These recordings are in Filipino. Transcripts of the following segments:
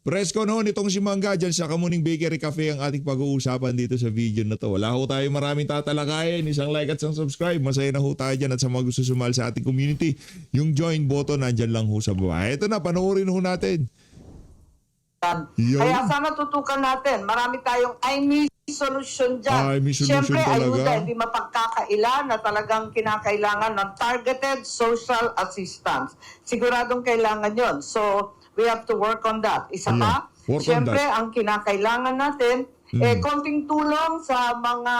Presko noon itong si Mangga dyan sa Kamuning Bakery Cafe ang ating pag-uusapan dito sa video na to. Wala ho tayo maraming tatalakayin. Isang like at isang subscribe. Masaya na ho tayo dyan at sa mga gusto sumali sa ating community. Yung join button nandyan lang ho sa baba. Ito na, panoorin ho natin. Kaya sana tutukan natin. Marami tayong may solution dyan. May solution Siyempre, talaga. ayuda, hindi mapagkakaila na talagang kinakailangan ng targeted social assistance. Siguradong kailangan yon. So, we have to work on that. Isa pa, siyempre, ang kinakailangan natin, konting tulong sa mga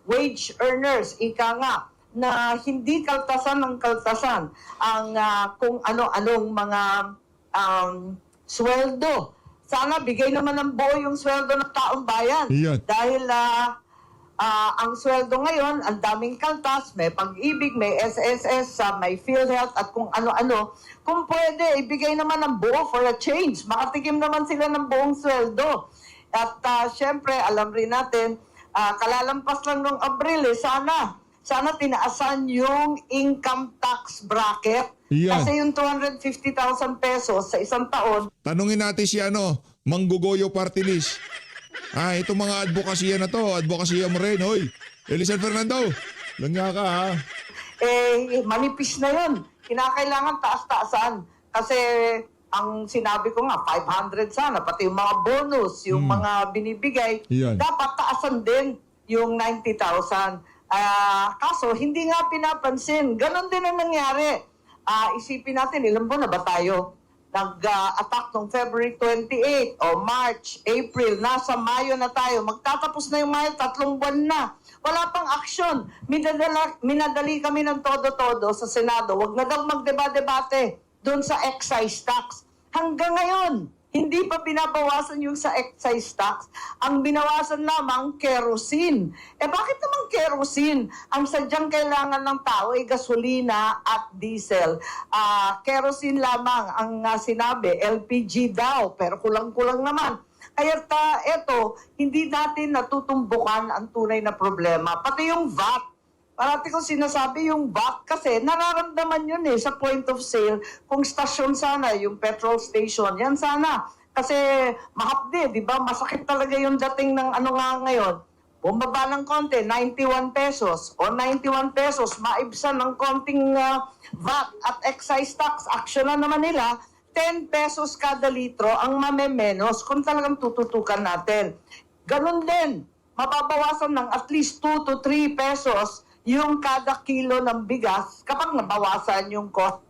wage earners, ika nga, na hindi kaltasan ng kaltasan ang kung ano-anong mga sweldo. Sana bigay naman ng buo yung sweldo ng taong bayan. Dahil ang sweldo ngayon, ang daming kaltas, may pag-ibig, may SSS, may PhilHealth at kung ano-ano. Kung pwede, ibigay naman ng buo for a change. Makatikim naman sila ng buong sweldo. At syempre, alam rin natin, kalalampas lang ng Abril, sana tinaasan yung income tax bracket. Kasi yung 250,000 pesos sa isang taon. Tanungin natin si Manggugoyo Party List. Itong mga advokasya na to, advokasya mo rin, hoy. Elisan Fernando, langya ka ha. Manipis na yun. Kinakailangan taas-taasan. Kasi ang sinabi ko nga, 500 sana, pati yung mga bonus, yung mga binibigay, dapat taasan din yung 90,000. Kaso, hindi nga pinapansin. Ganon din ang nangyari. Isipin natin, ilang buwan na ba tayo? Nag-attack noong February 28 o March, April, nasa Mayo na tayo. Magtatapos na yung Mayo, 3 buwan na. Wala pang aksyon. Minadali kami ng todo-todo sa Senado. Huwag na daw magdeba-debate doon sa excise tax. Hanggang ngayon, hindi pa binabawasan yung sa excise tax. Ang binawasan lamang, kerosene. Bakit naman kerosene? Ang sadyang kailangan ng tao ay gasolina at diesel. Kerosene lamang ang sinabi, LPG daw, pero kulang-kulang naman. Kaya eto, hindi natin natutumbukan ang tunay na problema. Pati yung VAT. Parati ko sinasabi yung VAT kasi nararamdaman yun sa point of sale. Kung stasyon sana, yung petrol station, yan sana. Kasi mahapdi, di ba? Masakit talaga yung dating ng nga ngayon. Bumaba ng konti, 91 pesos. O 91 pesos, maibsan ng konting VAT at excise tax. Action na naman nila, 10 pesos kada litro ang mamemenos kung talagang tututukan natin. Ganun din, mababawasan ng at least 2 to 3 pesos yung kada kilo ng bigas kapag nabawasan yung cost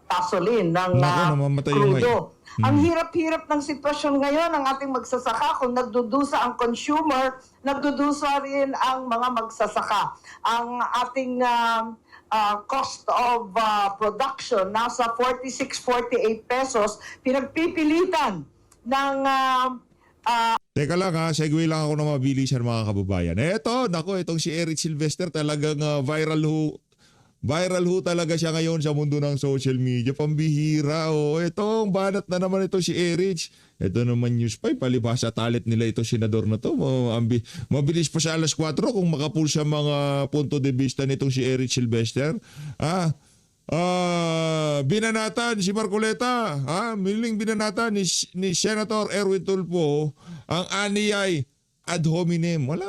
gasoline ng crudo. Ang hirap-hirap ng sitwasyon ngayon ng ating magsasaka. Kung nagdudusa ang consumer, nagdudusa rin ang mga magsasaka. Ang ating cost of production nasa 46-48 pesos, pinagpipilitan ng Teka lang segue lang ako na mabilisan mga kababayan. Itong si Eric Sylvester talagang viral ho talaga siya ngayon sa mundo ng social media. Pambihira Itong banat na naman ito si Eric. Ito naman News 5, palibhasa talent nila ito senador na to. Mabilis pa sa alas 4 kung makapul sa mga punto de vista nitong si Eric Sylvester. Binanatan si Marcoleta, miling binanatan ni Senator Erwin Tulfo ang aniyay ad hominem. Wala.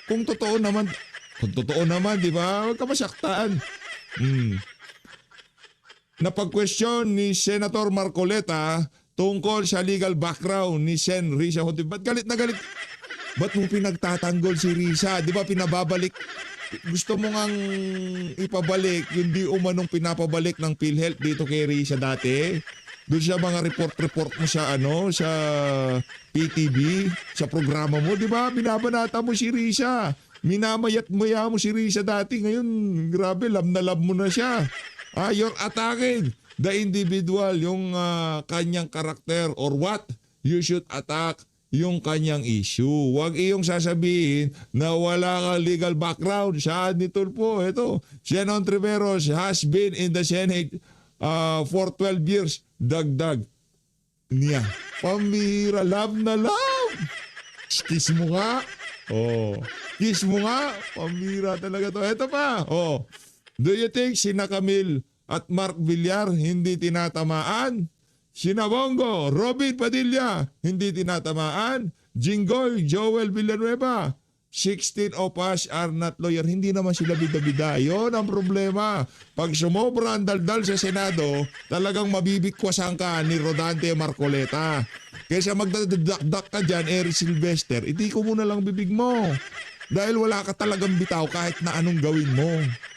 Kung totoo naman, di ba? Huwag ka masyaktaan. Napag-question ni Senator Marcoleta tungkol sa legal background ni Sen. Risa Hontiveros. Ba't galit na galit? Ba't mo pinagtatanggol si Risa? Di ba pinababalik? Gusto mo ngang ipabalik yung di umanong pinapabalik ng PhilHealth dito kay Risa dati? Doon sa mga report mo sa sa PTV, sa programa mo, di ba? Binabanata mo si Risa. Minamayat-maya mo si Risa dati. Ngayon, grabe, love na love mo na siya. You're attacking the individual, yung kanyang karakter or what? You should attack yung kanyang issue. Huwag iyong sasabihin na wala kang legal background. Saan ni Tulfo? Ito, Sen. Hontiveros has been in the Senate for 12 years. Dagdag niya. Pamira, love na love. Kiss mo nga. Kiss mo nga. Pamira talaga to. Ito pa. Do you think sina Camille at Mark Villar hindi tinatamaan Sinabongo, Robin Padilla, hindi tinatamaan. Jinggoy, Joel Villanueva, 16 of us are not lawyer. Hindi naman sila bida-bida. Yun ang problema. Pag sumobra ang daldal sa Senado, talagang mabibikwasan ka ni Rodante Marcoleta. Kaysa magdadakdak ka dyan, Eric Sylvester, iti ko muna lang bibig mo. Dahil wala ka talagang bitaw kahit na anong gawin mo.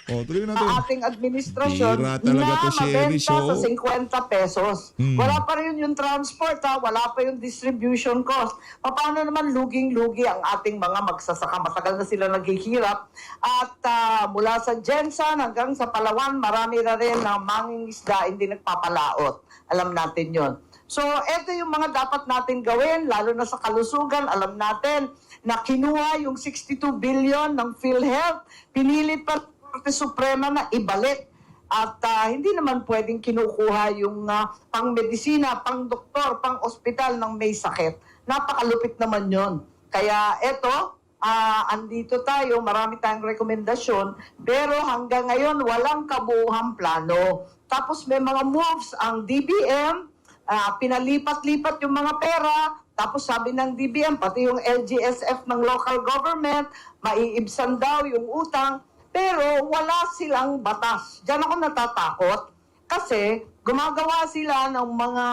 O, tuloy natin. Sa ating administrasyon Bira talaga na to si Eris, mabenta oh. sa 50 pesos. Wala pa rin yung transport, ha? Wala pa yung distribution cost. Paano naman luging-lugi ang ating mga magsasaka? Matagal na sila naghihirap. At mula sa Jensan hanggang sa Palawan, marami na rin na mangingisda hindi nagpapalaot. Alam natin yon. So, ito yung mga dapat natin gawin, lalo na sa kalusugan. Alam natin na kinuha yung 62 billion ng PhilHealth. Pinilit pa Korte Suprema na ibalik. At hindi naman pwedeng kinukuha yung pang-medisina, pang-doktor, pang-ospital ng may sakit. Napakalupit naman yon. Kaya eto, andito tayo, marami tayong rekomendasyon, pero hanggang ngayon walang kabuuhang plano. Tapos may mga moves ang DBM, pinalipat-lipat yung mga pera, tapos sabi ng DBM, pati yung LGSF ng local government, maiibsan daw yung utang, pero wala silang batas. Diyan ako natatakot kasi gumagawa sila ng mga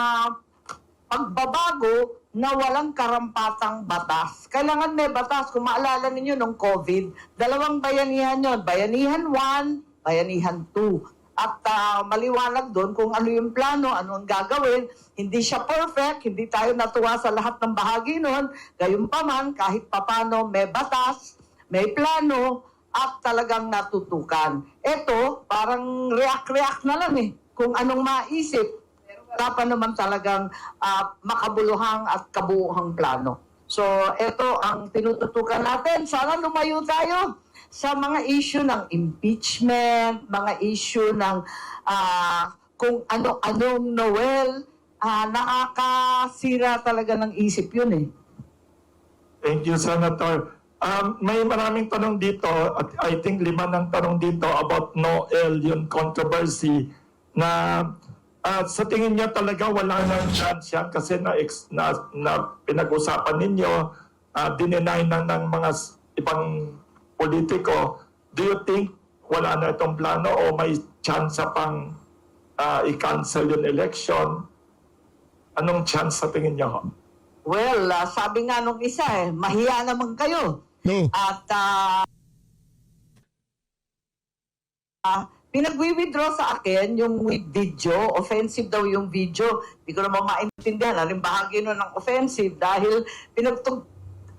pagbabago na walang karampatang batas. Kailangan may batas. Kung maalala ninyo nung COVID, dalawang bayanihan yon, Bayanihan 1, Bayanihan 2. At maliwanag doon kung ano yung plano, ano ang gagawin. Hindi siya perfect, hindi tayo natuwa sa lahat ng bahagi noon. Gayunpaman, kahit papano may batas, may plano, at talagang natutukan. Ito, parang react-react na lang kung anong maisip. Pero wala pa naman talagang makabuluhang at kabuuhang plano. So, ito ang tinututukan natin. Sana lumayo tayo sa mga issue ng impeachment, mga issue ng kung ano-anong Noel, nakakasira talaga ng isip yun Thank you, Senator. May maraming tanong dito, at I think 5 ng tanong dito about Noel, yung controversy na sa tingin niya talaga wala nang chance yan kasi na pinag-usapan ninyo, dininay ng mga ibang politiko. Do you think wala na itong plano o may chance pang i-cancel yung election? Anong chance sa tingin niyo? Well, sabi nga nung isa mahiya naman kayo. No. At pinag-withdraw sa akin yung video, offensive daw yung video. Hindi ko naman maintindihan. Aling bahagi nun ng offensive dahil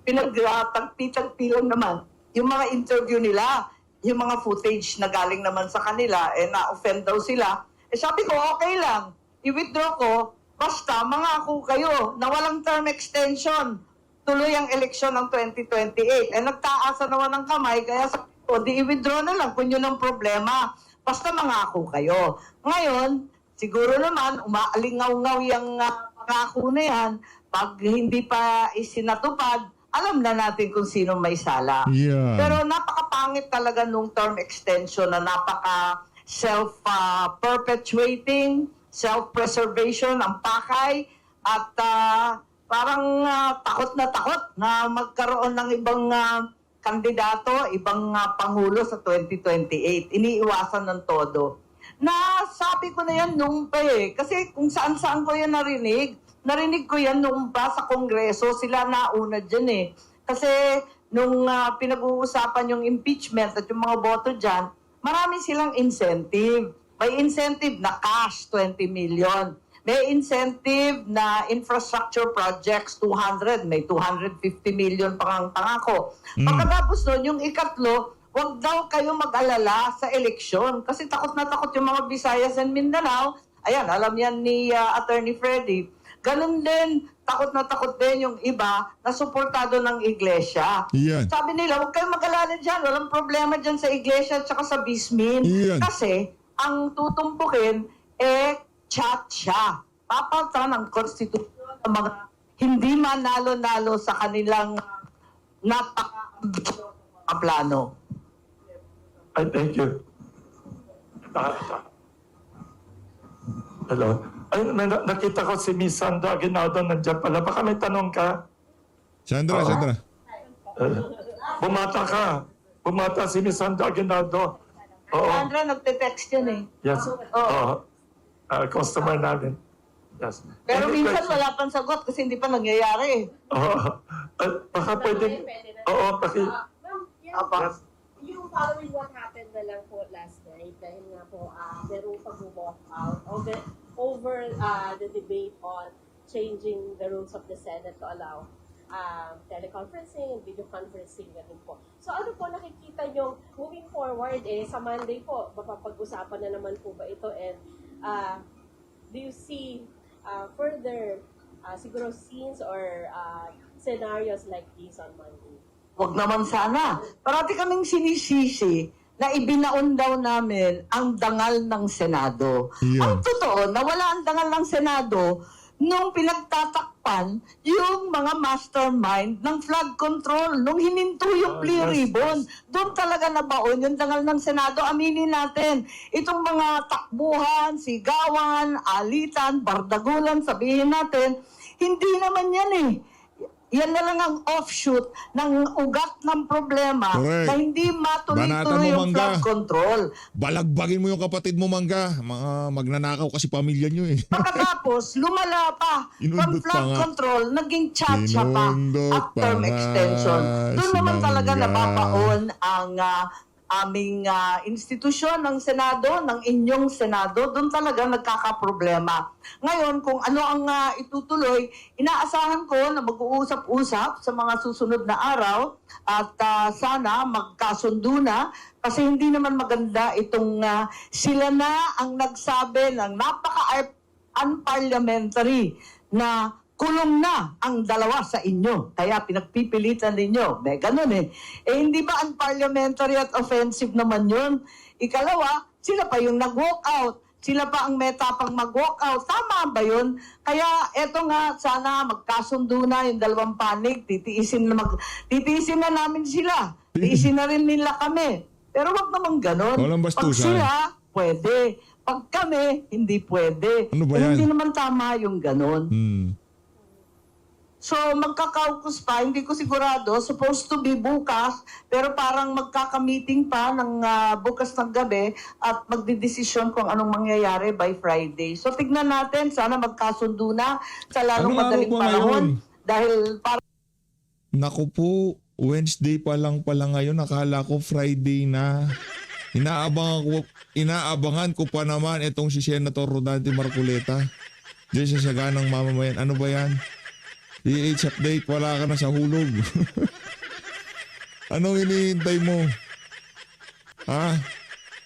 pinagtagpi-tagpi lang naman yung mga interview nila, yung mga footage na galing naman sa kanila, na-offend daw sila. Sabi ko, okay lang, i-withdraw ko, basta mangako kayo na walang term extension. Tuloy ang eleksyon ng 2028. Nagtaasa naman ng kamay, kaya sabi ko, di-withdraw na lang kung yun ang problema. Basta mangako kayo. Ngayon, siguro naman, umaalingaw-ngaw yung pangako na yan. Pag hindi pa isinatupad, alam na natin kung sino may sala. Yeah. Pero napakapangit talaga nung term extension na napaka self-perpetuating, self-preservation ang pakay, at parang takot na magkaroon ng ibang kandidato, ibang pangulo sa 2028. Iniiwasan ng todo. Nasabi ko na yan nung pa kasi kung saan-saan ko yan narinig ko yan nung pa sa Kongreso, sila nauna dyan Kasi nung pinag-uusapan yung impeachment at yung mga boto dyan, marami silang incentive. May incentive na cash, 20 million. May incentive na infrastructure projects, 200. May 250 million pang pangako. Pagkatapos nun, yung ikatlo, huwag daw kayo mag-alala sa eleksyon. Kasi takot na takot yung mga Visayas and Mindanao. Ayan, alam yan ni Attorney Freddy. Ganun din, takot na takot din yung iba na suportado ng iglesia. Yan. Sabi nila, huwag kayong mag-alala dyan. Walang problema dyan sa iglesia at saka sa bismin. Yan. Kasi ang tutumpukin, chat siya. Papatan ang konstitusyon ng mga hindi manalo-nalo sa kanilang napaka-ambisyon plano. Thank you. Hello. Ay, nakita ko si Miss Sandra Aguinaldo nandiyan pala. Baka may tanong ka? Sandra, Oo. Sandra. Bumata ka. Bumata si Miss Sandra Aguinaldo. Oo. Sandra, nagte-text yan eh. Yes. Oo. Customer namin. Yes. Pero Any minsan question? wala pang sagot kasi hindi pa nangyayari eh. Oo. Baka pwede. Oo, Ma'am, Apa. yung following what happened na lang po last night, dahil nga po merong pag-walk out over the debate on changing the rules of the Senate to allow teleconferencing and video conferencing na rin po. So ano po nakikita nyo moving forward sa Monday po, mapapag-usapan na naman po ba ito and do you see further siguro scenes or scenarios like this on Monday? Huwag naman sana. Parati kaming sinisisi na ibinaon daw namin ang dangal ng Senado. Yun. Ang totoo, nawala ang dangal ng Senado nung pinagtatakpan yung mga mastermind ng flood control, nung hininto yung plea yes, ribbon. Doon talaga nabaon yung dangal ng Senado. Aminin natin, itong mga takbuhan, sigawan, alitan, bardagulan, sabihin natin, hindi naman yan eh. Yan na lang ang offshoot ng ugat ng problema Correct. na hindi Banatan matuloy-tuloy mo, yung Mangga. flood control. Balagbagin mo yung kapatid mo, Mangga. Mga magnanakaw kasi pamilya nyo eh. Pagkatapos, lumala pa from Inundot pa flood nga. control, naging tsa-tsa pa Inundot at term pa nga extension. Doon si naman talaga Mangga. nababaon ang aming institusyon ng Senado, ng inyong Senado, doon talaga nagkakaproblema. Ngayon, kung ano ang itutuloy, inaasahan ko na mag-uusap-usap sa mga susunod na araw at sana magkasundo na kasi hindi naman maganda itong sila na ang nagsabi ng napaka-unparliamentary na kulong na ang dalawa sa inyo. Kaya pinagpipilitan ninyo. May ganun eh. Eh hindi ba unparliamentary at offensive naman yun? Ikalawa, sila pa yung nag-walk out. Sila pa ang may tapang mag-walk out. Tama ba yun? Kaya eto nga, sana magkasundo na yung dalawang panig. Titiisin na namin sila. Tiisin na rin nila kami. Pero wag naman ganun. Walang Pag bastusan. sila, pwede. Pag kami, hindi pwede. Ano ba Eh, yan? hindi naman tama yung ganun. So, magkakaukus pa, hindi ko sigurado, supposed to be bukas, pero parang magkakamiting pa ng bukas ng gabi at magdidesisyon kung anong mangyayari by Friday. So, tignan natin, sana magkasundo na sa lalong Anong araw madaling po panahon. ngayon? Dahil parang Naku po, Wednesday pa lang pala ngayon. Akala ko Friday na. Inaabangan ko pa naman itong si Senator Rodante Marcoleta. Diyan sa saganang mamamayan. Ano ba yan? DH update, wala ka na sa hulog. Anong hinihintay mo? Ha?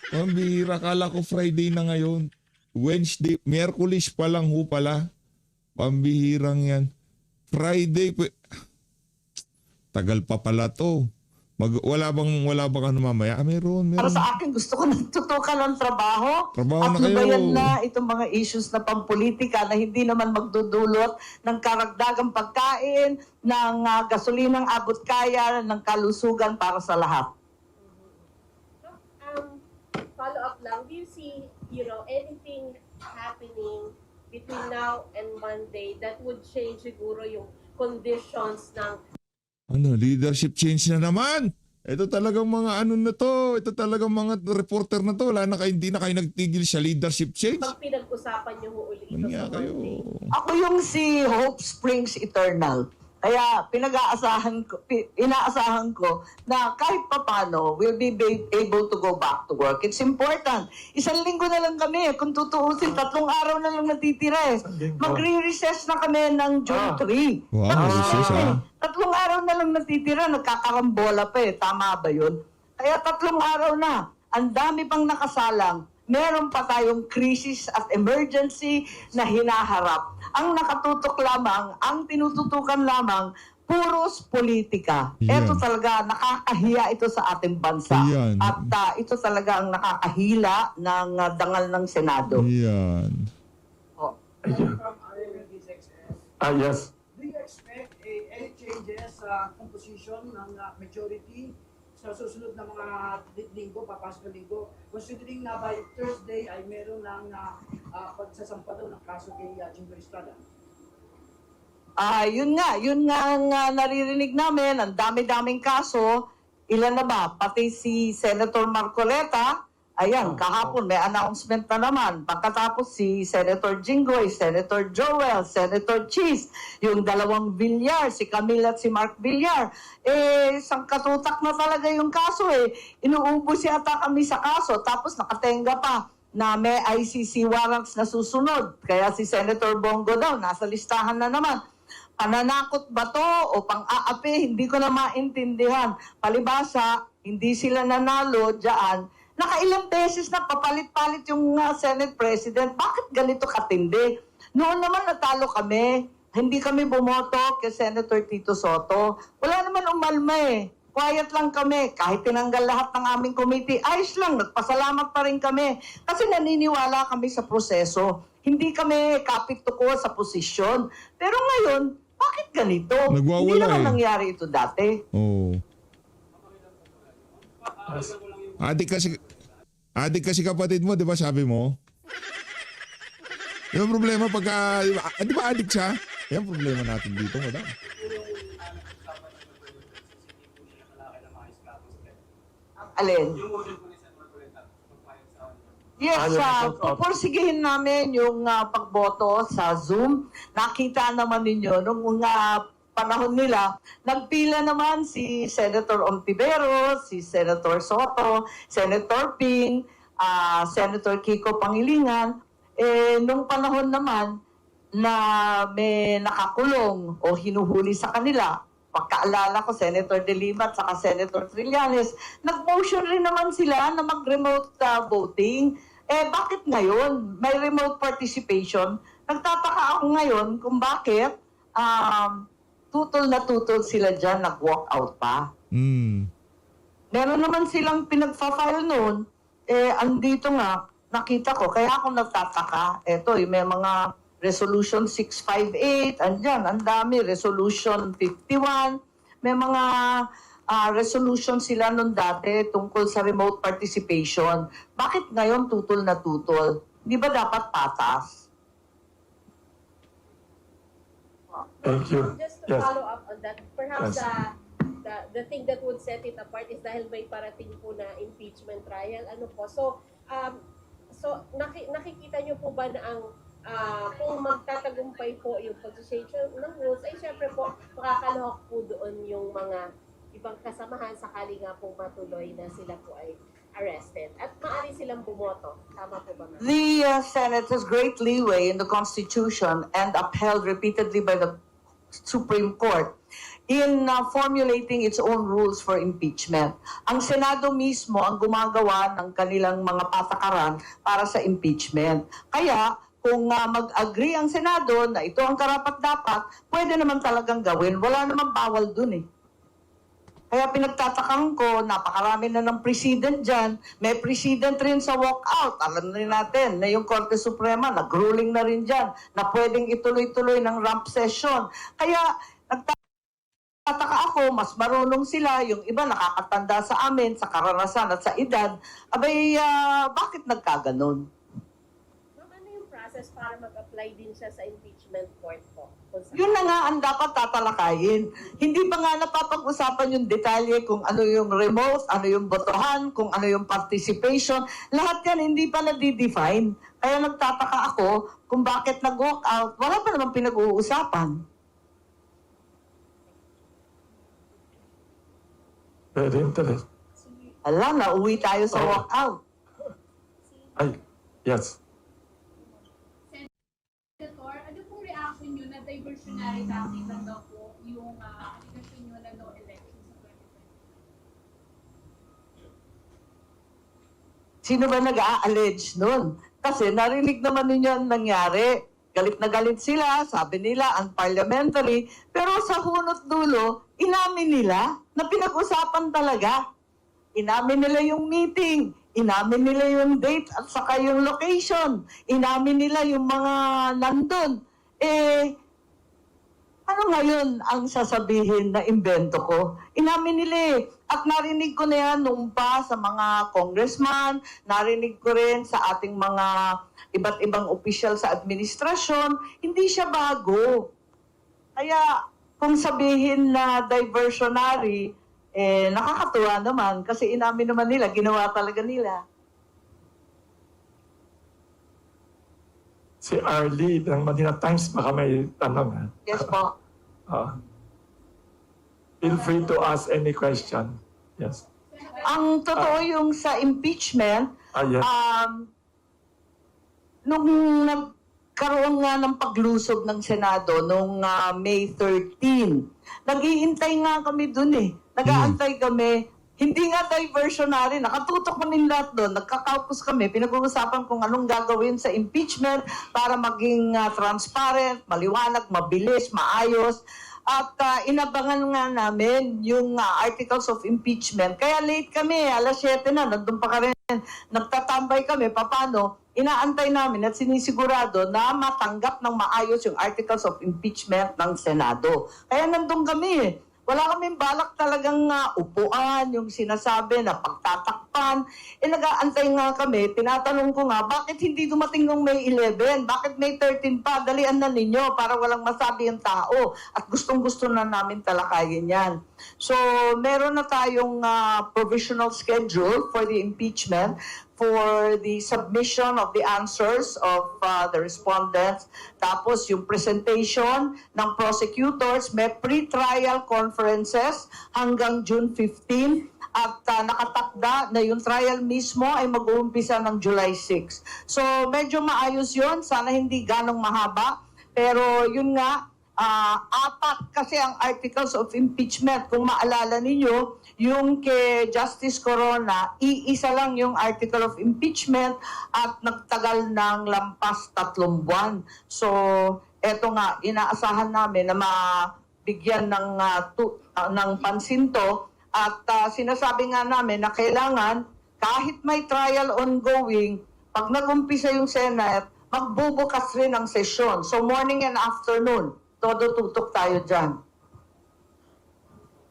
Pambihira, akala ko Friday na ngayon. Wednesday, Miyerkules pa lang ho pala. Pambihirang yan. Friday, tagal pa pala to. Wala bang ano mamaya? Meron. para sa akin, gusto ko nagtutukan ng trabaho. Trabaho at na kayo. lubayan na itong mga issues na pampolitika na hindi naman magdudulot ng karagdagang pagkain, ng gasolinang abot kaya, ng kalusugan para sa lahat. Follow up lang, do you see, anything happening between now and Monday that would change siguro yung conditions ng Leadership change na naman. Ito talagang mga na to. Ito talagang mga reporter na to. Hindi na kayo nagtigil sa leadership change. pag pinag-usapan nyo uli ito Ano nga sa kayo? Monday? Ako yung si Hope Springs Eternal. Kaya inaasahan ko na kahit papano we'll be able to go back to work. It's important. 1 linggo na lang kami. Kung tutuusin, 3 araw na lang natitira eh. Magre-recess na kami ng June 3. Wow, Tapos recess, na eh. ah. 3 araw na lang natitira. Nagkakarambola pa eh. Tama ba yun? Kaya 3 araw na. Ang dami pang nakasalang. Meron pa tayong crisis at emergency na hinaharap. Ang nakatutok lamang, ang tinututukan lamang, puros politika. Yan. Ito talaga, nakakahiya ito sa ating bansa. Yan. At ito talaga ang nakakahila ng dangal ng Senado. Yan. Oh. Yes. Do you expect any changes sa composition ng majority sa susunod na mga linggo, papasok na linggo? Considering na by Thursday ay meron ng pagsasampa daw ng kaso kay Jingo Estrada. Yun nga ang naririnig namin, ang dami-daming kaso. Ilan na ba? Pati si Senator Marcoleta, ayan, kahapon may announcement na naman. Pagkatapos si Senator Jinggoy, Senator Joel, Senator Cheese, yung dalawang Villar, si Camille at si Mark Villar. Isang katutak na talaga yung kaso eh. Inuubos yata kami sa kaso, tapos nakatenga pa na may ICC warrants na susunod. Kaya si Senator Bongo daw, nasa listahan na naman. Pananakot ba to o pang-aapi? Hindi ko na maintindihan. Palibasa, hindi sila nanalo dyan. Nakailang beses na papalit-palit yung Senate President. Bakit ganito katindi? Noon naman natalo kami. Hindi kami bumoto kay Senator Tito Soto. Wala naman umalma eh. Quiet lang kami. Kahit tinanggal lahat ng aming committee, ayos lang. Nagpasalamat pa rin kami. Kasi naniniwala kami sa proseso. Hindi kami kapit-tuko sa posisyon. Pero ngayon, bakit ganito? Nagwawala Hindi naman eh. nangyari ito dati. Oh. Adik kasi kapatid mo, di ba sabi mo? Yung problema pagka, di ba adik siya? Yan problema natin dito, madam. Alin? Yes, pupursigihin namin yung pagboto sa Zoom. Nakita naman ninyo, nung panahon nila, nagpila naman si Senator Ontiveros, si Senator Soto, Senator Ping, Senator Kiko Pangilinan. Nung panahon naman na may nakakulong o hinuhuli sa kanila, pagkaalala ko, Senator De Lima at saka Senator Trillanes, nag-motion rin naman sila na mag-remote voting. Bakit ngayon? May remote participation. Nagtataka ako ngayon kung bakit tutol na tutol sila dyan, nag-walk out pa. Meron naman silang pinagfa-file noon. Andito nga, nakita ko, kaya ako nagtataka. Eto, may mga Resolution 658, andyan, ang dami. Resolution 51, may mga resolution sila nung dati tungkol sa remote participation. Bakit ngayon tutol na tutol? Di ba dapat patas? Thank you. Just to Yes. follow up on that, perhaps Yes. the thing that would set it apart is dahil may parating po na impeachment trial. Ano po? So nakikita niyo po ba na ang kung magtatagumpay po yung pag-change ng rules, ay syempre po makakalahok po doon yung mga ibang kasamahan sakali nga po matuloy na sila po ay arrested. At maaari silang bumoto. Tama po ba, ma'am? The Senate has great leeway in the Constitution and upheld repeatedly by the Supreme Court in formulating its own rules for impeachment. Ang Senado mismo ang gumagawa ng kanilang mga patakaran para sa impeachment. Kaya, kung mag-agree ang Senado na ito ang karapat-dapat, pwede naman talagang gawin. Wala namang bawal dun eh. Kaya pinagtatakang ko, napakarami na ng president dyan. May president rin sa walkout. Alam rin natin na yung Korte Suprema, nag-ruling na rin dyan na pwedeng ituloy-tuloy ng rump session. Kaya nagtataka ako, mas marunong sila. Yung iba nakakatanda sa amin, sa karanasan at sa edad. Abay, bakit nagkaganon? Ma'am, ano yung process para mag-apply din siya sa impeachment court po? Yun na nga ang dapat tatalakayin. Hindi pa nga napapag-usapan yung detalye kung ano yung remote, ano yung botohan, kung ano yung participation. Lahat yan hindi pa na-define. Kaya nagtataka ako kung bakit nag-walk out. Wala pa naman pinag-uusapan. Very interesting. Alam na, uwi tayo sa walk out. Ay, yes. Senator, ano pong reaction nyo na diversionary tactic lang daw po yung allegation nyo na no election sa 2020? Sino ba nag-a-allege nun? Kasi narinig naman ninyo ang nangyari. Galit na galit sila, sabi nila, unparliamentary. Pero sa hunot dulo, inamin nila na pinag-usapan talaga. Inamin nila yung meeting. Inamin nila yung date at saka yung location. Inamin nila yung mga nandun. Ano Ano ngayon ang sasabihin na imbento ko? Inamin nila eh. At narinig ko na yan noong pa sa mga congressman, narinig ko rin sa ating mga iba't ibang opisyal sa administrasyon. Hindi siya bago. Kaya kung sabihin na diversionary, nakakatuwa naman kasi inamin naman nila, ginawa talaga nila. Si Arlie ng Manila Times, baka may tanong. Ha? Yes po. Feel free to ask any question. Yes. Ang totoo yung sa impeachment, Yes. nung nagkaroon nga ng paglusob ng Senado nung May 13, naghihintay nga kami dun eh. Nag-aantay kami. Hindi nga diversionary. Nakatutok kami lahat doon. Nagkakaupos kami. Pinag-uusapan kung anong gagawin sa impeachment para maging transparent, maliwanag, mabilis, maayos. At inabangan nga namin yung articles of impeachment. Kaya late kami, alas 7 na, nandun pa ka rin. Nagtatambay kami, paano? Inaantay namin at sinisigurado na matanggap ng maayos yung articles of impeachment ng Senado. Kaya nandun kami eh. Wala kaming balak talagang upuan, yung sinasabi na pagtatakpan. Nag-aantay nga kami, tinatanong ko nga, bakit hindi dumating nung May 11? Bakit May 13 pa? Dalian na ninyo para walang masabi yung tao. At gustong-gusto na namin talakayin yan. So, meron na tayong provisional schedule for the impeachment, for the submission of the answers of the respondents. Tapos yung presentation ng prosecutors, may pre-trial conferences hanggang June 15 at nakatakda na yung trial mismo ay mag-uumpisa ng July 6. So medyo maayos yon, sana hindi ganong mahaba. Pero yun nga, apat kasi ang articles of impeachment. Kung maalala ninyo, yung kay Justice Corona, iisa lang yung article of impeachment at nagtagal ng lampas 3 buwan. So, eto nga, inaasahan namin na mabigyan ng pansin to at sinasabi nga namin na kailangan kahit may trial ongoing, pag nag-umpisa yung Senate, magbubukas rin ang sesyon. So, morning and afternoon, todo tutok tayo dyan.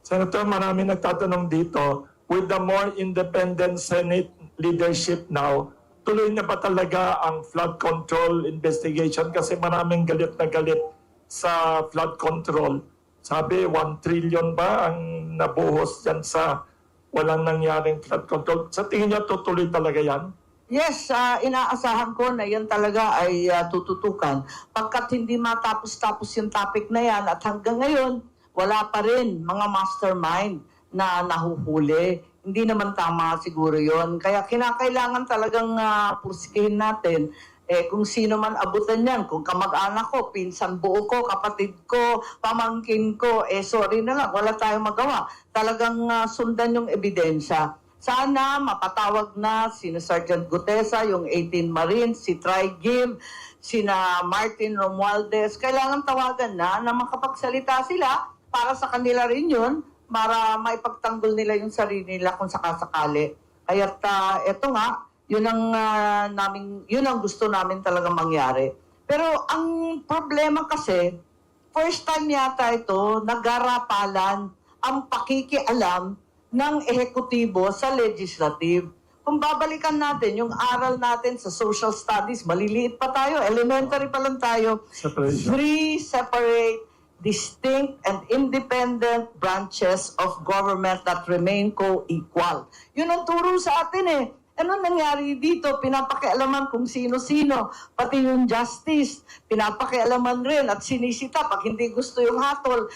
Senator, marami nagtatanong dito, with the more independent Senate leadership now, tuloy na ba talaga ang flood control investigation? Kasi maraming galit na galit sa flood control. Sabi, 1 trillion ba ang nabuhos dyan sa walang nangyaring flood control? Sa tingin niyo, tutuloy talaga yan? Yes, inaasahan ko na yan talaga ay tututukan. Pagkat hindi matapos-tapos yung topic na yan at hanggang ngayon, wala pa rin mga mastermind na nahuhuli. Hindi naman tama siguro yon. Kaya kinakailangan talagang pursikihin natin kung sino man abutan yan. Kung kamag-anak ko, pinsan buo ko, kapatid ko, pamangkin ko, sorry na lang, wala tayong magawa. Talagang sundan yung ebidensya. Sana mapatawag na sina Sergeant Gutesa, yung 18 Marines, si Tri Gim, sina Martin Romualdez. Kailangan tawagan na makapagsalita sila para sa kanila rin yun, para maipagtanggol nila yung sarili nila kung sakasakali. Kaya eto nga, yun ang gusto namin talaga mangyari. Pero ang problema kasi, first time yata ito, nagarapalan ang pakikialam ng ehekutibo sa legislative. Kung babalikan natin yung aral natin sa social studies, maliliit pa tayo, elementary pa lang tayo, Separation. 3 separate, distinct and independent branches of government that remain co-equal. Yun ang turo sa atin eh. Ano nangyari dito? Pinapakialaman kung sino-sino. Pati yung justice, pinapakialaman rin at sinisita pag hindi gusto yung hatol.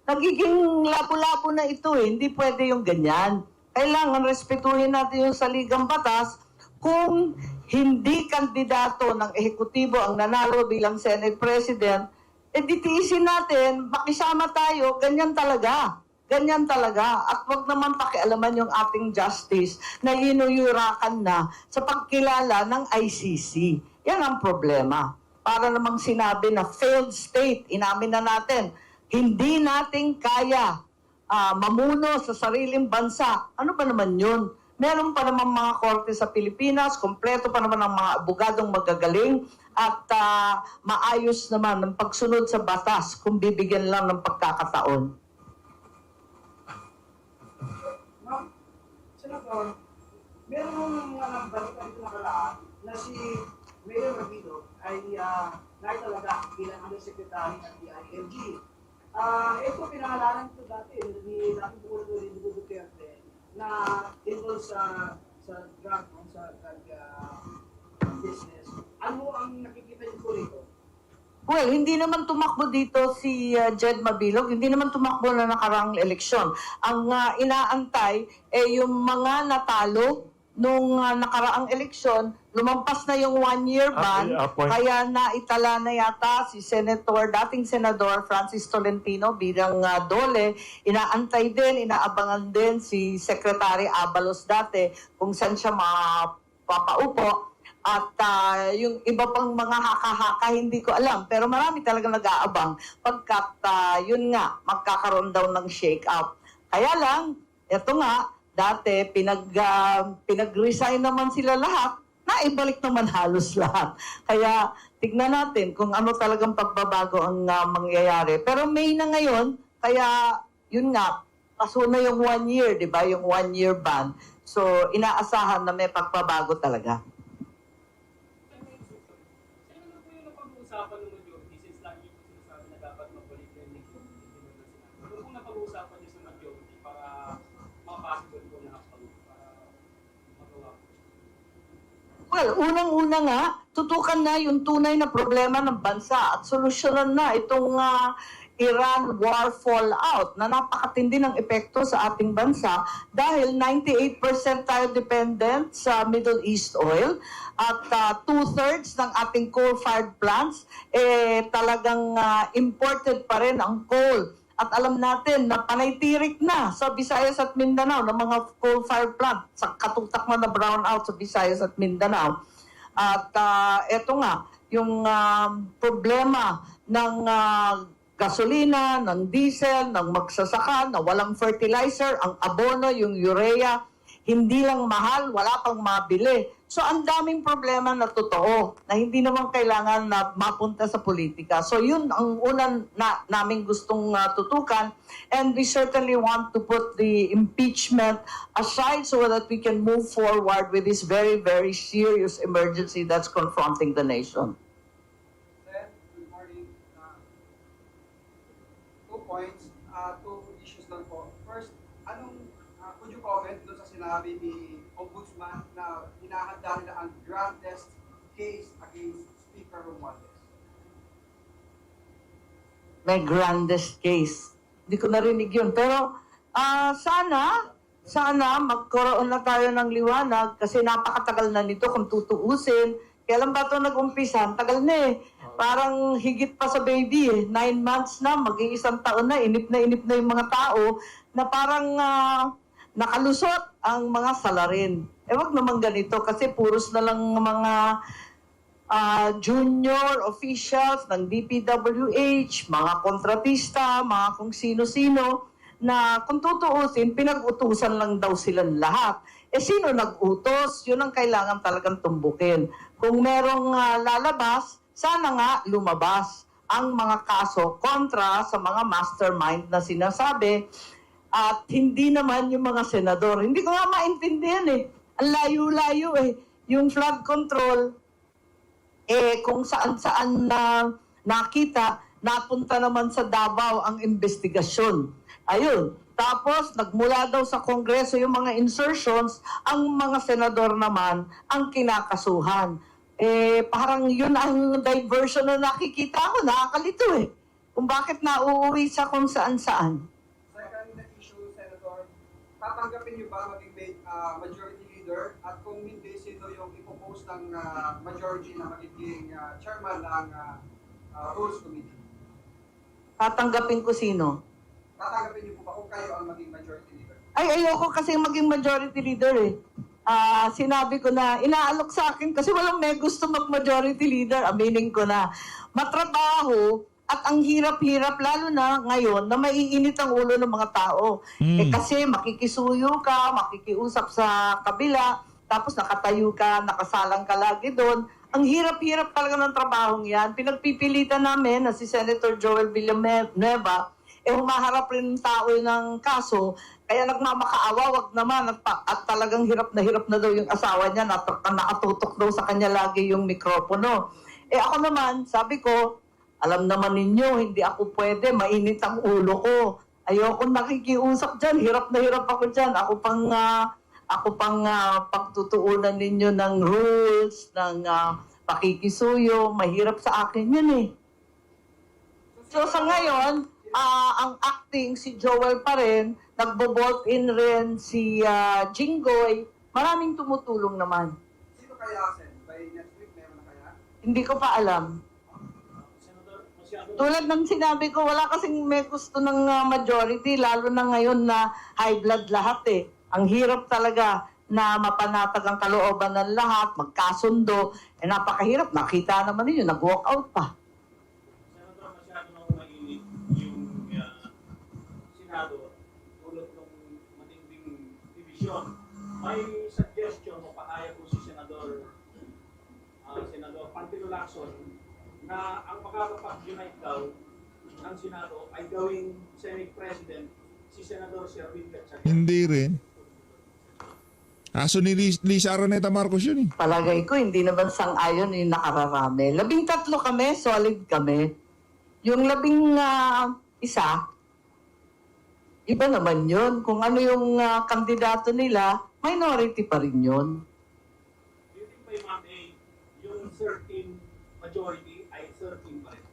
Nagiging labo-labo na ito eh. Hindi pwede yung ganyan. Kailangan respetuhin natin yung saligang batas. Kung hindi kandidato ng ehekutibo ang nanalo bilang Senate President, ditiisin natin, makisama tayo, ganyan talaga. Ganyan talaga. At wag naman pakialaman yung ating justice na inuyurakan na sa pagkilala ng ICC. Yan ang problema. Para namang sinabi na failed state, inamin na natin, hindi natin kaya mamuno sa sariling bansa. Ano ba naman yun? meron pa naman mga korte sa Pilipinas, kompleto pa naman ang mga abogadong magagaling at maayos naman ang pagsunod sa batas kung bibigyan lang ng pagkakataon. Ma'am, Senator, meron mga nagbalita ito nakaraan na si Mayor Rabino ay naitalaga bilang Undersecretary ng DILG. Ito pinangalanan ito dati ni dating Pangulong Rodrigo Duterte na involved sa drug, sa drug business. Ano ang nakikita niyo po rito? Well, hindi naman tumakbo dito si Jed Mabilog, hindi naman tumakbo na nakaraang eleksyon. Ang inaantay yung mga natalo nung nakaraang eleksyon, lumampas na yung 1-year ban, kaya naitala na yata si dating Senador Francis Tolentino bilang DOLE. Inaantay din, inaabangan din si Secretary Abalos dati kung saan siya mapapaupo. At yung iba pang mga haka-haka, hindi ko alam. Pero marami talaga nag-aabang pagkat yun nga, magkakaroon daw ng shake-up. Kaya lang, eto nga, dati pinag-resign naman sila lahat, naibalik naman halos lahat. Kaya tignan natin kung ano talagang pagbabago ang mangyayari. Pero May na ngayon, kaya yun nga, paso na yung 1 year, di ba? Yung 1-year ban. So, inaasahan na may pagbabago talaga. Ano po yung napag-uusapan ng majority since lagi po sinasabi na dapat magbalik yung lingkod? Ano po napag-uusapan niyo sa majority para makapasible po na para magawa po? Well, unang-una nga, tutukan na yung tunay na problema ng bansa at solusyonan na itong Iran war fallout na napakatindi ng epekto sa ating bansa dahil 98% tayo dependent sa Middle East oil at 2/3 ng ating coal-fired plants talagang imported pa rin ang coal. At alam natin na panaytirik na sa Visayas at Mindanao ng mga coal-fired plant sa katutak na brownout sa Visayas at Mindanao. At eto nga, yung problema ng gasolina, ng diesel, ng magsasaka, na walang fertilizer, ang abono, yung urea, hindi lang mahal, wala pang mabili. So ang daming problema na totoo, na hindi naman kailangan na mapunta sa politika. So yun ang unang namin gustong tutukan, and we certainly want to put the impeachment aside so that we can move forward with this very, very serious emergency that's confronting the nation. Sir, good morning. 2 points, 2 issues lang po. First, could you comment doon sa sinabi ni Ombudsman na hinahanda nila ang grandest case against Speaker Romualdez? May grandest case. Hindi ko narinig yun. Pero sana magkaroon na tayo ng liwanag kasi napakatagal na nito kung tutuusin. Kailan ba ito nag-umpisa? Tagal na eh. Parang higit pa sa baby eh. 9 months na, mag-iisang taon na, inip na yung mga tao na parang nakalusot ang mga salarin. Wag naman ganito kasi puros na lang mga junior officials ng DPWH, mga kontratista, mga kung sino-sino, na kung tutuusin, pinag-utusan lang daw silang lahat. Sino nag-utos? Yun ang kailangan talagang tumbukin. Kung merong lalabas, sana nga lumabas ang mga kaso kontra sa mga mastermind na sinasabi at hindi naman yung mga senador. Hindi ko nga maintindihan eh. Ang layo-layo eh. Yung flood control, kung saan-saan na nakita, napunta naman sa Davao ang investigasyon. Ayun. Tapos, nagmula daw sa Kongreso yung mga insertions, ang mga senador naman ang kinakasuhan. Parang yun ang diversion na nakikita ko, nakakalito eh. Kung bakit nauuwi sa kung saan-saan. Second issue, Senator, tatanggapin niyo ba maging majority leader at kung hindi, sino yung ipopose ng majority na magiging chairman ng Rules Committee? Tatanggapin ko sino? Tatanggapin niyo po ba kung kayo ang maging majority leader? Ay, ayoko kasi maging majority leader eh. Sinabi ko na, inaalok sa akin kasi walang may gusto mag-majority leader, aminin ko na. Matrabaho At ang hirap-hirap, lalo na ngayon, na maiinit ang ulo ng mga tao. Kasi makikisuyo ka, makikiusap sa kabila, tapos nakatayo ka, nakasalang ka lagi doon. Ang hirap-hirap talaga ng trabahong yan. Pinagpipilitan namin na si Senator Joel Villanueva, humaharap rin ng tao ng kaso, kaya nagmamakaawa, wag naman, at talagang hirap na daw yung asawa niya, nakatutok daw sa kanya lagi yung mikropono. Ako naman, sabi ko, alam naman ninyo, hindi ako pwede, mainit ang ulo ko. Ayoko nakikiusap dyan, hirap na hirap ako dyan. Ako pang pagtutuunan ninyo ng rules, ng pakikisuyo, mahirap sa akin yun eh. So sa ngayon, ang acting si Joel pa rin, nagbo-bolt in rin si Jinggoy, maraming tumutulong naman. Sino kaya, Sen? By next week, meron na kaya? Hindi ko pa alam. Tulad ng sinabi ko, wala kasing may gusto ng majority, lalo na ngayon na high blood lahat eh. Ang hirap talaga na mapanatag ang kalooban ng lahat, magkasundo. Napakahirap. Nakita naman ninyo, nag-walk out pa. Senator, masyado nang mainit yung Senado tulad ng matinding division. May suggestion o pahayag po si Senador Panfilo Lacson na ang makakapag-unite daw ng Senado ay gawing Senate President si Senador Sherwin Gatchalian. Hindi rin. Aso ni Lisa Araneta Marcos yun eh. Palagay ko, hindi naman sang-ayon yung nakararami. 13 kami, solid kami. Yung 11, iba naman yun. Kung ano yung kandidato nila, minority pa rin yun. Do you think by Ma'am A, yung 13 majority ay 13 pa rin?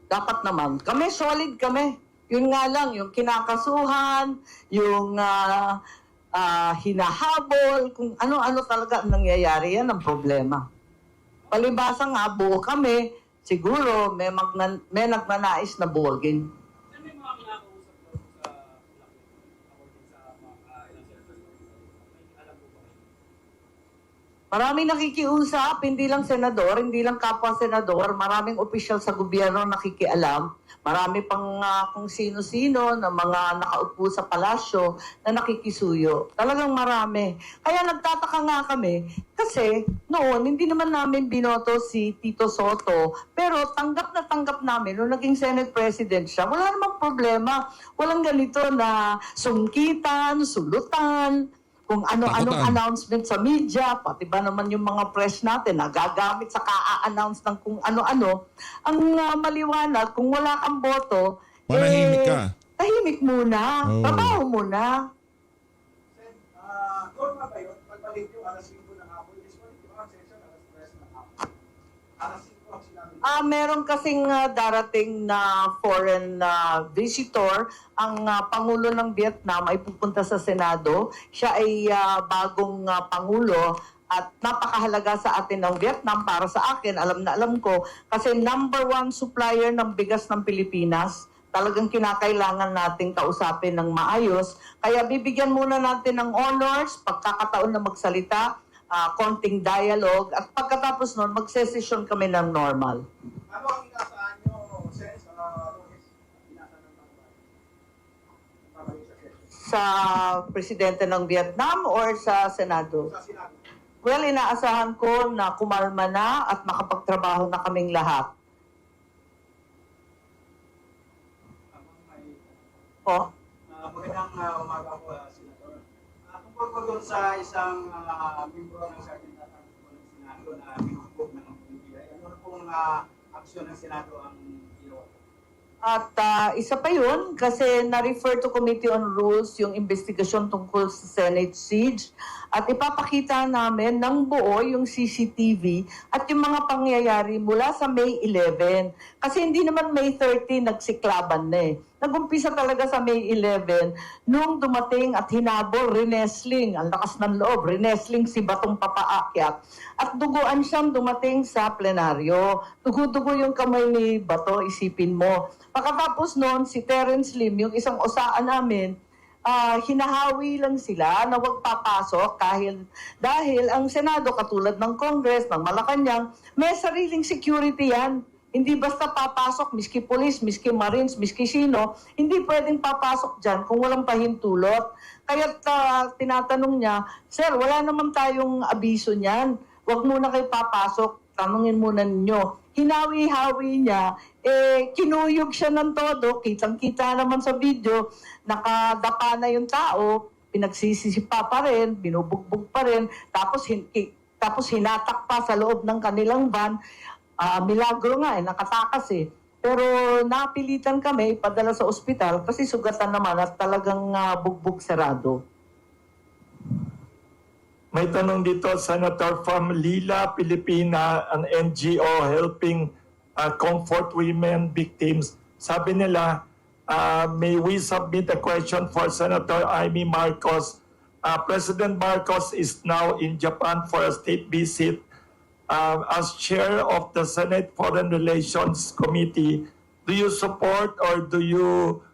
Dapat naman. Kami, solid kami. Yun nga lang, yung kinakasuhan, yung hinahabol, kung ano-ano talaga ang nangyayari, yan ang problema. Palibasa nga, buo kami, siguro may nagnanais na buwagin. Saan may mga kinakausap daw sa according sa mga ilang senators? May alam po ba kayo? Maraming nakikiusap, hindi lang senador, hindi lang kapwa senador, maraming opisyal sa gobyerno nakikialam, marami pang kung sino-sino na mga nakaupo sa palasyo na nakikisuyo. Talagang marami. Kaya nagtataka nga kami kasi noon hindi naman namin binoto si Tito Soto, pero tanggap na tanggap namin nung naging Senate President siya. Wala namang problema. Walang ganito na sungkitan, sulutan, kung ano-anong Takutan. announcement sa media, pati ba naman yung mga press natin nagagamit sa ka-announce ng kung ano-ano. Ang maliwanag, kung wala kang boto, Manahimik ka. tahimik muna, Oo. trabaho muna. Sen, normal ba yun? Pagbalik yung alas 5 ng hapon, disbalik yung ang session alas 3 ng hapon. Alas 5 ang sinabi. Meron kasing darating na foreign visitor. Ang Pangulo ng Vietnam ay pupunta sa Senado. Siya ay bagong Pangulo at napakahalaga sa atin ng Vietnam. Para sa akin, alam na alam ko, kasi number 1 supplier ng bigas ng Pilipinas. Talagang kinakailangan nating kausapin ng maayos. Kaya bibigyan muna natin ng honors, pagkakataon na magsalita, konting dialogue, at pagkatapos nun, magsesesyon kami ng normal. Ano ang inasaan nyo, Sen, sa Lunes? Inasaan ng mga babalik sa session? Sa presidente ng Vietnam or sa Senado? Sa Senado. Well, inaasahan ko na kumalma na at makapagtrabaho na kaming lahat. Po? Magandang umaga po, Senator. Tungkol po doon sa isang membro ng Sargentata ng Senado na binugbog ng PBI, ano pong aksyon ng Senado ang ginawa? At isa pa yun, kasi na-refer to Committee on Rules yung investigasyon tungkol sa Senate siege. At ipapakita namin ng buo yung CCTV at yung mga pangyayari mula sa May 11. Kasi hindi naman May 30 nagsiklaban na eh. Nag-umpisa talaga sa May 11 nung dumating at hinabol, rinesling, ang lakas ng loob, rinesling si Batong Papaakyat. At duguan siyang dumating sa plenaryo. Dugo-dugo yung kamay ni Bato, isipin mo. Pagkatapos noon, si Terence Lim, yung isang osaan namin, hinahawi lang sila na huwag papasok dahil ang Senado, katulad ng Congress, ng Malacanang, may sariling security yan. Hindi basta papasok, miski police, miski marines, miski sino, hindi pwedeng papasok dyan kung walang pahintulot. Kaya tinatanong niya, Sir, wala naman tayong abiso niyan. Huwag muna kayo papasok, tanungin muna ninyo. Hinawi-hawi niya, kinuyog siya ng todo, kitang-kita naman sa video, nakadapa na yung tao, pinagsisisipa pa rin, binubugbog pa rin, tapos hinatak pa sa loob ng kanilang van. Milagro nga, nakatakas eh. Pero napilitan kami, padala sa ospital kasi sugatan naman at talagang bugbog sarado. May tanong dito, Senator, from Lila Pilipina, an NGO helping comfort women victims. Sabi nila, may we submit a question for Senator Amy Marcos? President Marcos is now in Japan for a state visit. As chair of the Senate Foreign Relations Committee, do you support or do you,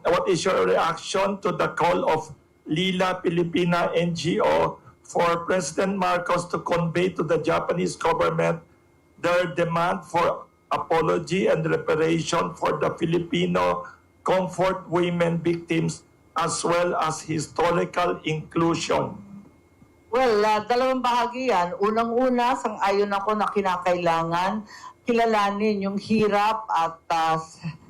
what is your reaction to the call of Lila Pilipina NGO for President Marcos to convey to the Japanese government their demand for apology and reparation for the Filipino comfort women victims as well as historical inclusion? Well, dalawang bahagi yan. Unang-una, sang-ayon ako na kinakailangan kilalanin yung hirap at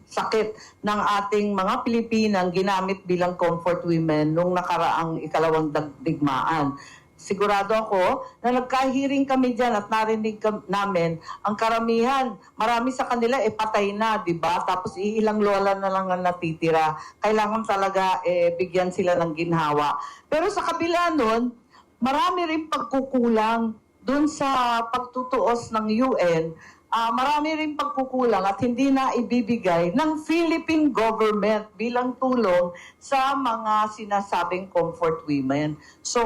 sakit ng ating mga Pilipinang ginamit bilang comfort women nung nakaraang ikalawang digmaan. Sigurado ako na nagkahiring kami dyan at narinig namin ang karamihan. Marami sa kanila patay na, di ba? Tapos ilang lola na lang ang natitira. Kailangan talaga bigyan sila ng ginhawa. Pero sa kabila nun, marami rin pagkukulang dun sa pagtutuos ng UN. Marami rin pagkukulang at hindi na ibibigay ng Philippine government bilang tulong sa mga sinasabing comfort women. So,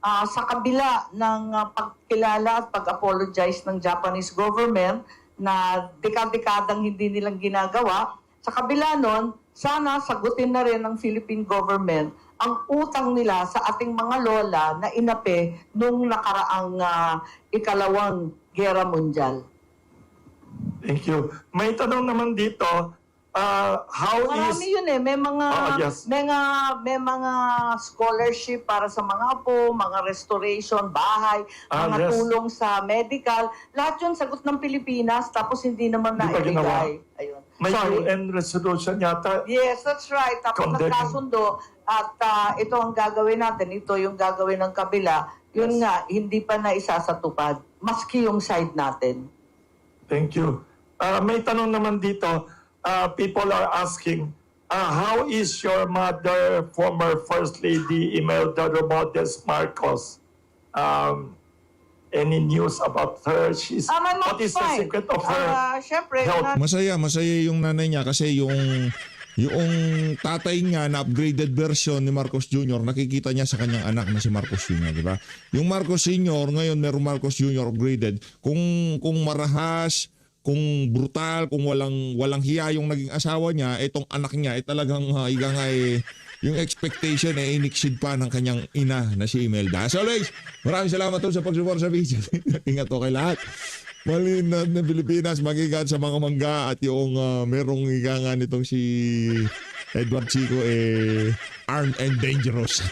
sa kabila ng pagkilala at pag-apologize ng Japanese government na dekadang hindi nilang ginagawa, sa kabila nun, sana sagutin na rin ng Philippine government ang utang nila sa ating mga lola na inapi nung nakaraang ikalawang gera mundial. Thank you. May tanong naman dito, how Marami is... yun eh. May mga, yes. may mga scholarship para sa mga apo, mga restoration, bahay, mga yes. tulong sa medical. Lahat yun sagot ng Pilipinas tapos hindi naman Hindi pa ginawa. naibigay. Ayun. May Sorry. UN resolution yata. Yes, that's right. Tapos Condemning. nagkasundo at ito ang gagawin natin, ito yung gagawin ng kabila. Yun nga, hindi pa na isasatupad. Maski yung side natin. Thank you. May tanong naman dito. People are asking, how is your mother, former First Lady Imelda Romualdez Marcos? Any news about her? My mom's What is the fine. secret of her Syempre, health? Masaya yung nanay niya kasi yung tatay niya na upgraded version ni Marcos Jr. nakikita niya sa kanyang anak na si Marcos Jr., di ba? Yung Marcos Sr. ngayon meron Marcos Jr. upgraded. Kung marahas, kung brutal, kung walang hiya yung naging asawa niya, itong anak niya ay talagang yung expectation ay in-exceed pa ng kanyang ina na si Imelda. As always, maraming salamat sa pag-support sa video. Ingat po kay lahat. Malinad na Pilipinas, magigat sa mga mangga at yung merong higangan nitong si Edward Chico armed and dangerous.